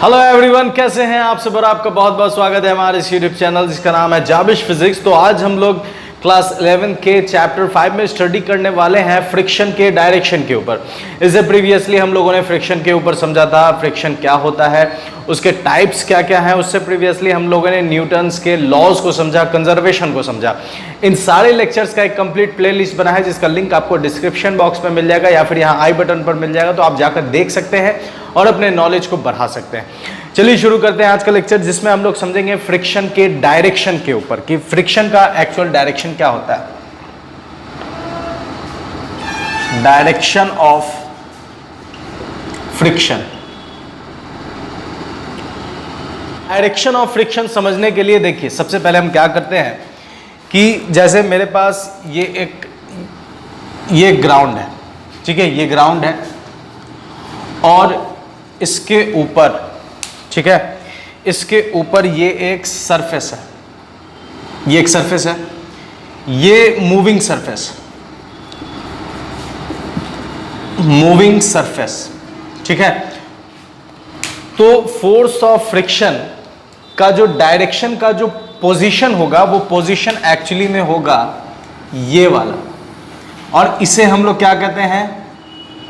Hello everyone, कैसे हैं आप सब। और आपका बहुत बहुत स्वागत है हमारे इस यूट्यूब चैनल जिसका नाम है जाबिश फिजिक्स। तो आज हम लोग क्लास 11 के चैप्टर 5 में स्टडी करने वाले हैं फ्रिक्शन के डायरेक्शन के ऊपर। इससे प्रीवियसली हम लोगों ने फ्रिक्शन के ऊपर समझा था, फ्रिक्शन क्या होता है, उसके टाइप्स क्या क्या हैं। उससे प्रीवियसली हम लोगों ने न्यूटन्स के लॉज को समझा, कंजर्वेशन को समझा। इन सारे लेक्चर्स का एक कंप्लीट प्लेलिस्ट बना है जिसका लिंक आपको डिस्क्रिप्शन बॉक्स में मिल जाएगा या फिर यहाँ आई बटन पर मिल जाएगा, तो आप जाकर देख सकते हैं और अपने नॉलेज को बढ़ा सकते हैं। चलिए शुरू करते हैं आज का लेक्चर, जिसमें हम लोग समझेंगे फ्रिक्शन के डायरेक्शन के ऊपर कि फ्रिक्शन का एक्चुअल डायरेक्शन क्या होता है। Direction of friction. Direction of friction समझने के लिए देखिए, सबसे पहले हम क्या करते हैं कि जैसे मेरे पास ये ग्राउंड है, ठीक है, ये ग्राउंड है और इसके ऊपर, ठीक है, इसके ऊपर ये एक सरफेस है, ये एक सरफेस है, ये मूविंग सरफेस, मूविंग सरफेस, ठीक है। तो फोर्स ऑफ फ्रिक्शन का जो डायरेक्शन का जो पोजीशन होगा, वो पोजीशन एक्चुअली में होगा ये वाला, और इसे हम लोग क्या कहते हैं,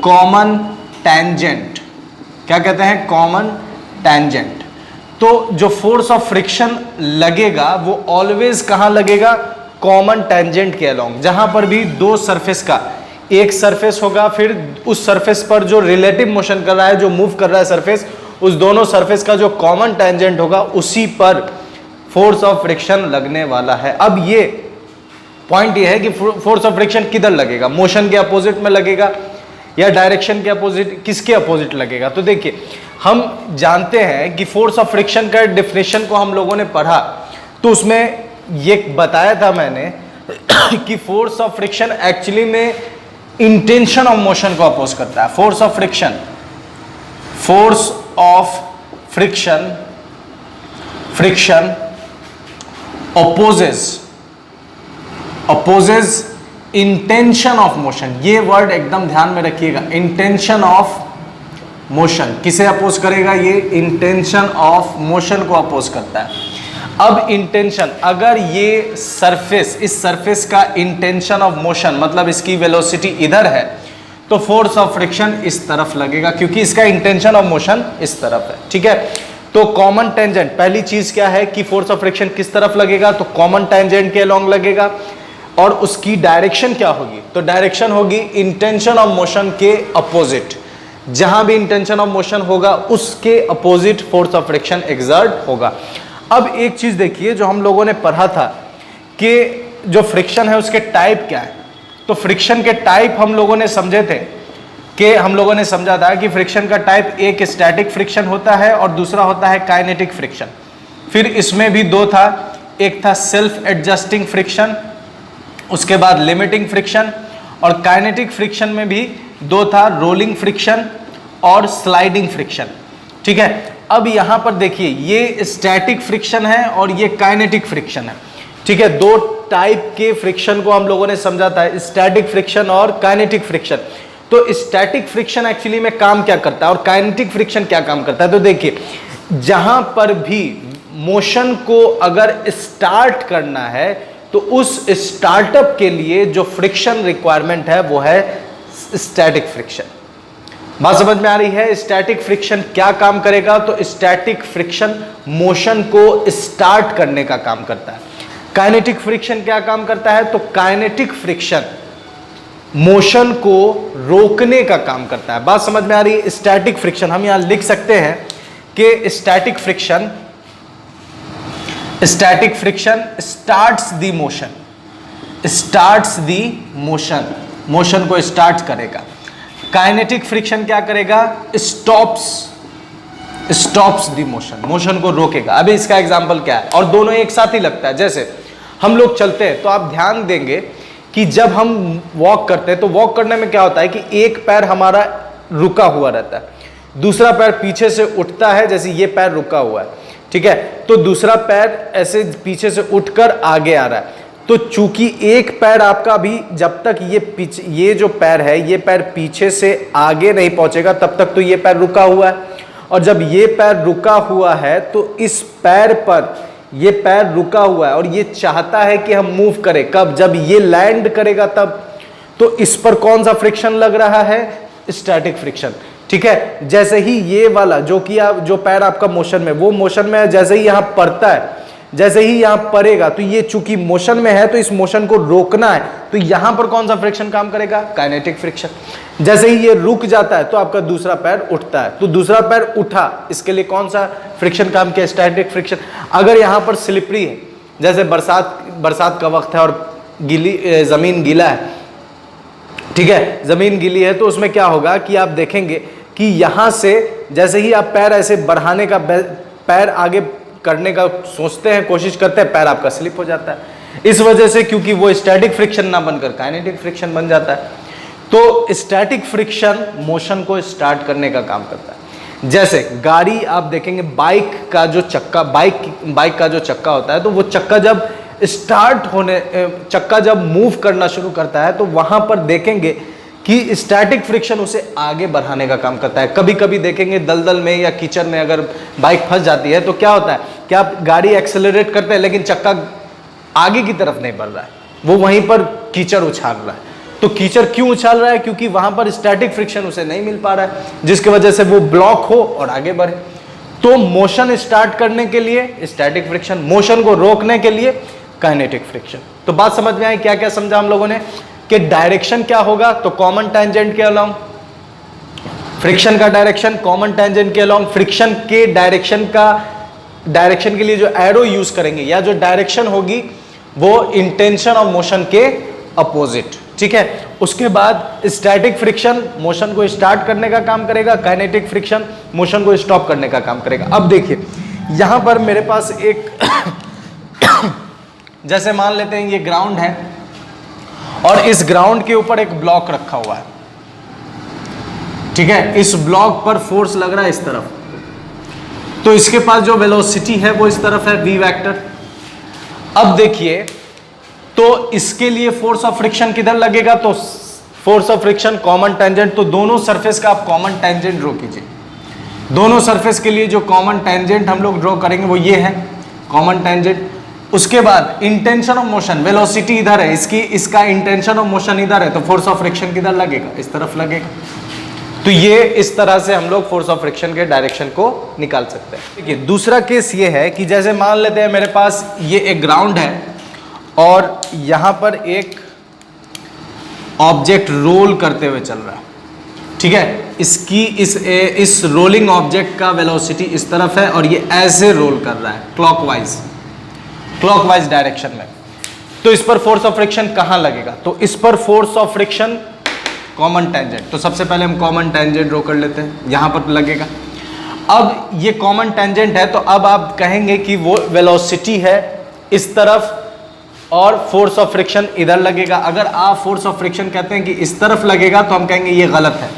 कॉमन टेंजेंट। क्या कहते हैं, कॉमन टेंजेंट। तो जो फोर्स ऑफ फ्रिक्शन लगेगा वो ऑलवेज कहां लगेगा, कॉमन टेंजेंट के अलोंग। जहां पर भी दो सरफेस का एक सरफेस होगा, फिर उस सरफेस पर जो रिलेटिव मोशन कर रहा है, जो मूव कर रहा है सरफेस, उस दोनों सरफेस का जो कॉमन टेंजेंट होगा उसी पर फोर्स ऑफ फ्रिक्शन लगने वाला है। अब ये पॉइंट ये है कि फोर्स ऑफ फ्रिक्शन किधर लगेगा, मोशन के अपोजिट में लगेगा या डायरेक्शन के अपोजिट, किसके अपोजिट लगेगा। तो देखिए, हम जानते हैं कि फोर्स ऑफ फ्रिक्शन का डेफिनेशन को हम लोगों ने पढ़ा, तो उसमें ये बताया था मैंने कि फोर्स ऑफ फ्रिक्शन एक्चुअली में इंटेंशन ऑफ मोशन को अपोज करता है। Force of friction, force of friction, friction opposes intention of motion. ये वर्ड एकदम ध्यान में रखिएगा, इंटेंशन ऑफ मोशन। किसे अपोज करेगा, ये इंटेंशन ऑफ मोशन को अपोज करता है। अब इंटेंशन, अगर ये सरफेस, इस सरफेस का इंटेंशन ऑफ मोशन मतलब इसकी वेलोसिटी इधर है, तो फोर्स ऑफ फ्रिक्शन इस तरफ लगेगा क्योंकि इसका इंटेंशन ऑफ मोशन इस तरफ है, ठीक है। तो कॉमन टेंजेंट, पहली चीज क्या है कि फोर्स ऑफ फ्रिक्शन किस तरफ लगेगा, तो कॉमन टेंजेंट के अलोंग लगेगा। और उसकी डायरेक्शन क्या होगी, तो डायरेक्शन होगी इंटेंशन ऑफ मोशन के अपोजिट। जहां भी इंटेंशन ऑफ मोशन होगा उसके opposite force of friction exert होगा। अब एक चीज देखिए, जो हम लोगों ने पढ़ा था कि जो फ्रिक्शन है उसके टाइप क्या है। तो फ्रिक्शन के टाइप हम लोगों ने समझे थे कि हम लोगों ने समझा था कि फ्रिक्शन का टाइप एक स्टैटिक फ्रिक्शन होता है और दूसरा होता है काइनेटिक फ्रिक्शन। फिर इसमें भी दो था, एक था सेल्फ एडजस्टिंग फ्रिक्शन, उसके बाद लिमिटिंग फ्रिक्शन, और काइनेटिक फ्रिक्शन में भी दो था, रोलिंग फ्रिक्शन और स्लाइडिंग फ्रिक्शन, ठीक है। अब यहां पर देखिए, ये स्टैटिक फ्रिक्शन है और ये काइनेटिक फ्रिक्शन है, ठीक है। दो टाइप के फ्रिक्शन को हम लोगों ने समझा था, स्टैटिक फ्रिक्शन और काइनेटिक फ्रिक्शन। तो स्टैटिक फ्रिक्शन एक्चुअली में काम क्या करता है और काइनेटिक फ्रिक्शन क्या काम करता है। तो देखिए, जहां पर भी मोशन को अगर स्टार्ट करना है तो उस स्टार्टअप के लिए जो फ्रिक्शन रिक्वायरमेंट है वो है स्टैटिक फ्रिक्शन। बात समझ में आ रही है। स्टैटिक फ्रिक्शन क्या काम करेगा, तो स्टैटिक फ्रिक्शन मोशन को स्टार्ट करने का काम करता है। काइनेटिक फ्रिक्शन क्या काम करता है, तो काइनेटिक फ्रिक्शन मोशन को रोकने का काम करता है। बात समझ में आ रही है। स्टैटिक फ्रिक्शन हम यहां लिख सकते हैं कि static friction starts the motion, starts the motion, motion को स्टार्ट करेगा। काइनेटिक फ्रिक्शन क्या करेगा, स्टॉप्स द मोशन, मोशन को रोकेगा। अभी इसका एग्जांपल क्या है, और दोनों एक साथ ही लगता है। जैसे हम लोग चलते हैं तो आप ध्यान देंगे कि जब हम वॉक करते हैं तो वॉक करने में क्या होता है कि एक पैर हमारा रुका हुआ रहता है, दूसरा पैर पीछे से उठता है, जैसे ये पैर रुका हुआ है, ठीक है, तो दूसरा पैर ऐसे पीछे से उठकर आगे आ रहा है। तो चूंकि एक पैर आपका भी जब तक ये जो पैर है ये पैर पीछे से आगे नहीं पहुंचेगा तब तक तो ये पैर रुका हुआ है, और जब ये पैर रुका हुआ है तो इस पैर पर, ये पैर रुका हुआ है और ये चाहता है कि हम मूव करें, कब? जब ये लैंड करेगा तब। तो इस पर कौन सा फ्रिक्शन लग रहा है? Static friction. ठीक है, जैसे ही ये वाला जो कि जो पैर आपका मोशन में, वो मोशन में है, जैसे ही यहां पड़ता है, जैसे ही यहां पड़ेगा तो ये चूंकि मोशन में है तो इस मोशन को रोकना है, तो यहां पर कौन सा फ्रिक्शन काम करेगा? Kinetic friction. जैसे ही ये रुक जाता है तो आपका दूसरा पैर उठता है, तो दूसरा पैर उठा, इसके लिए कौन सा फ्रिक्शन काम किया? Static friction. अगर यहां पर स्लिपरी है, जैसे बरसात का वक्त है और जमीन गीला है, ठीक है, जमीन गीली है, तो उसमें क्या होगा कि आप देखेंगे कि यहां से जैसे ही आप पैर ऐसे बढ़ाने का, पैर आगे करने का सोचते हैं, कोशिश करते हैं, पैर आपका स्लिप हो जाता है। इस वजह से, क्योंकि वो स्टैटिक फ्रिक्शन ना बनकर काइनेटिक फ्रिक्शन बन जाता है। तो स्टैटिक फ्रिक्शन मोशन को स्टार्ट करने का काम करता है। जैसे गाड़ी आप देखेंगे, बाइक का जो चक्का होता है, तो वो चक्का जब स्टार्ट होने, चक्का जब मूव करना शुरू करता है तो वहां पर देखेंगे कि स्टैटिक फ्रिक्शन उसे आगे बढ़ाने का काम करता है। कभी कभी देखेंगे दलदल में या कीचड़ में अगर बाइक फंस जाती है तो क्या होता है कि आप गाड़ी एक्सेलरेट करते हैं लेकिन चक्का आगे की तरफ नहीं बढ़ रहा है, वो वहीं पर कीचड़ उछाल रहा है। तो कीचड़ क्यों उछाल रहा है? क्योंकि वहां पर स्टैटिक फ्रिक्शन उसे नहीं मिल पा रहा है, जिसकी वजह से वो ब्लॉक हो और आगे बढ़े। तो मोशन स्टार्ट करने के लिए स्टैटिक फ्रिक्शन, मोशन को रोकने के लिए काइनेटिक फ्रिक्शन। तो बात समझ में आई? क्या क्या समझा हम लोगों ने कि डायरेक्शन क्या होगा? तो कॉमन टेंजेंट के अलोंग फ्रिक्शन का डायरेक्शन, कॉमन टेंजेंट के अलोंग फ्रिक्शन के डायरेक्शन के लिए जो एरो यूज करेंगे या जो डायरेक्शन होगी वो इंटेंशन ऑफ मोशन के अपोजिट। ठीक है, उसके बाद स्टैटिक फ्रिक्शन मोशन को स्टार्ट करने का काम करेगा, काइनेटिक फ्रिक्शन मोशन को स्टॉप करने का काम करेगा। अब देखिए यहां पर मेरे पास एक जैसे मान लेते हैं ये ग्राउंड है और इस ग्राउंड के ऊपर एक ब्लॉक रखा हुआ है। ठीक है, इस ब्लॉक पर फोर्स लग रहा है इस तरफ, तो इसके पास जो वेलोसिटी है वो इस तरफ है, v वेक्टर। अब देखिए, तो इसके लिए फोर्स ऑफ फ्रिक्शन किधर लगेगा? तो force of friction common tangent, तो दोनों सरफेस का आप कॉमन टेंजेंट ड्रॉ कीजिए। दोनों सरफेस के लिए जो कॉमन टेंजेंट हम लोग ड्रॉ करेंगे वो ये है कॉमन टेंजेंट। उसके बाद इंटेंशन ऑफ मोशन, वेलोसिटी इधर है इसकी, इसका इंटेंशन ऑफ मोशन इधर है, तो फोर्स ऑफ फ्रिक्शन किधर लगेगा? इस तरफ लगेगा। तो ये इस तरह से हम लोग फोर्स ऑफ फ्रिक्शन के डायरेक्शन को निकाल सकते हैं। देखिए दूसरा केस ये है कि जैसे मान लेते हैं मेरे पास ये एक ग्राउंड है और यहां पर एक ऑब्जेक्ट रोल करते हुए चल रहा है। ठीक है, इस रोलिंग ऑब्जेक्ट का वेलोसिटी इस तरफ है और ये ऐसे रोल कर रहा है क्लॉकवाइज डायरेक्शन में। तो इस पर फोर्स ऑफ फ्रिक्शन कहां लगेगा? तो इस पर force of friction common tangent, तो सबसे पहले हम कॉमन टेंजेंट ड्रॉ कर लेते हैं, यहां पर लगेगा। अब ये कॉमन टेंजेंट है तो अब आप कहेंगे कि वो वेलोसिटी है इस तरफ और फोर्स ऑफ फ्रिक्शन इधर लगेगा। अगर आप फोर्स ऑफ फ्रिक्शन कहते हैं कि इस तरफ लगेगा तो हम कहेंगे ये गलत है।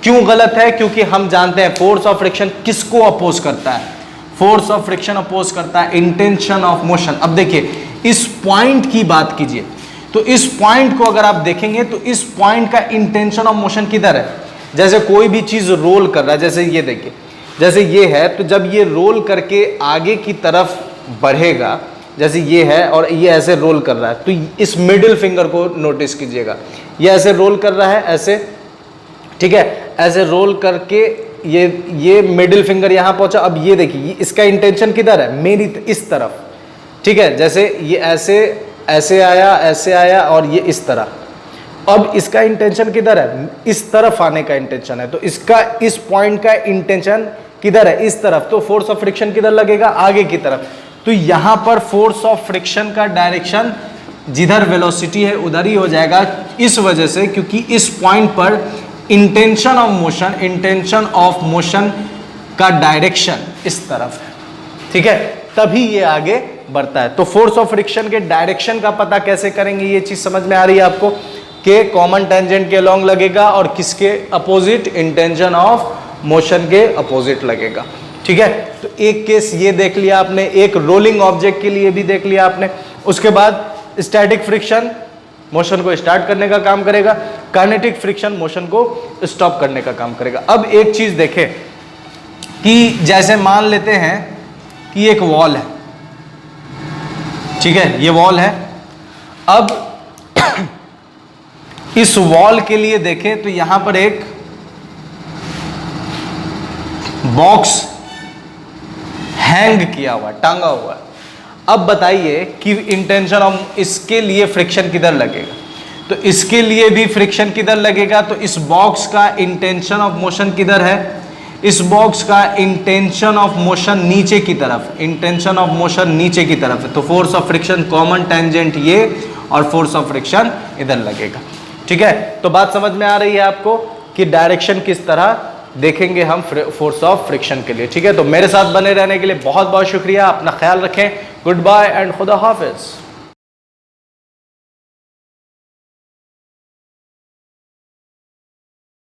क्यों गलत है? क्योंकि हम जानते हैं फोर्स ऑफ फ्रिक्शन किसको अपोज करता है? फोर्स ऑफ फ्रिक्शन अपोज करता है इंटेंशन ऑफ मोशन। अब देखिए इस पॉइंट की बात कीजिए, तो इस पॉइंट को अगर आप देखेंगे तो इस पॉइंट का इंटेंशन ऑफ मोशन किधर है? जैसे कोई भी चीज रोल कर रहा है, जैसे ये देखिए, जैसे ये है, तो जब ये रोल करके आगे की तरफ बढ़ेगा, जैसे ये है और ये ऐसे रोल कर रहा है, तो इस मिडिल फिंगर को नोटिस कीजिएगा, ये ऐसे रोल कर रहा है ऐसे। ठीक है, ऐसे रोल करके ये मिडिल फिंगर यहां पहुंचा। अब ये देखिए इसका इंटेंशन किधर है? मेरी इस तरफ। ठीक है, जैसे ये ऐसे आया और ये इस तरह। अब इसका इंटेंशन किधर है? इस तरफ आने का इंटेंशन है, तो इसका इस पॉइंट का इंटेंशन किधर है? इस तरफ। तो फोर्स ऑफ फ्रिक्शन किधर लगेगा? आगे की तरफ। तो यहां पर फोर्स ऑफ फ्रिक्शन का डायरेक्शन जिधर वेलोसिटी है उधर ही हो जाएगा, इस वजह से क्योंकि इस पॉइंट पर इंटेंशन ऑफ मोशन का डायरेक्शन इस तरफ है। ठीक है, तभी ये आगे बढ़ता है। तो फोर्स ऑफ फ्रिक्शन के डायरेक्शन का पता कैसे करेंगे? ये चीज समझ में आ रही है आपको कि कॉमन टेंजेंट के अलोंग लगेगा और किसके अपोजिट? इंटेंशन ऑफ मोशन के अपोजिट लगेगा। ठीक है, तो एक केस ये देख लिया आपने, एक रोलिंग ऑब्जेक्ट के लिए भी देख लिया आपने। उसके बाद स्टैटिक फ्रिक्शन मोशन को स्टार्ट करने का काम करेगा, काइनेटिक फ्रिक्शन मोशन को स्टॉप करने का काम करेगा। अब एक चीज देखें कि जैसे मान लेते हैं कि एक वॉल है, ठीक है, ये वॉल है। अब इस वॉल के लिए देखें तो यहां पर एक बॉक्स हैंग किया हुआ, टांगा हुआ है। अब बताइए कि इंटेंशन ऑफ, इसके लिए फ्रिक्शन किधर लगेगा? तो इसके लिए भी फ्रिक्शन किधर लगेगा? तो इस बॉक्स का इंटेंशन ऑफ मोशन किधर है? इस बॉक्स का इंटेंशन ऑफ मोशन नीचे की तरफ, इंटेंशन ऑफ मोशन नीचे की तरफ है। तो force of friction common tangent ये और फोर्स ऑफ फ्रिक्शन इधर लगेगा। ठीक है, तो बात समझ में आ रही है आपको कि डायरेक्शन किस तरह देखेंगे हम फोर्स ऑफ फ्रिक्शन के लिए। ठीक है, तो मेरे साथ बने रहने के लिए बहुत बहुत शुक्रिया। अपना ख्याल रखें। गुड बाय एंड खुदा हाफिज।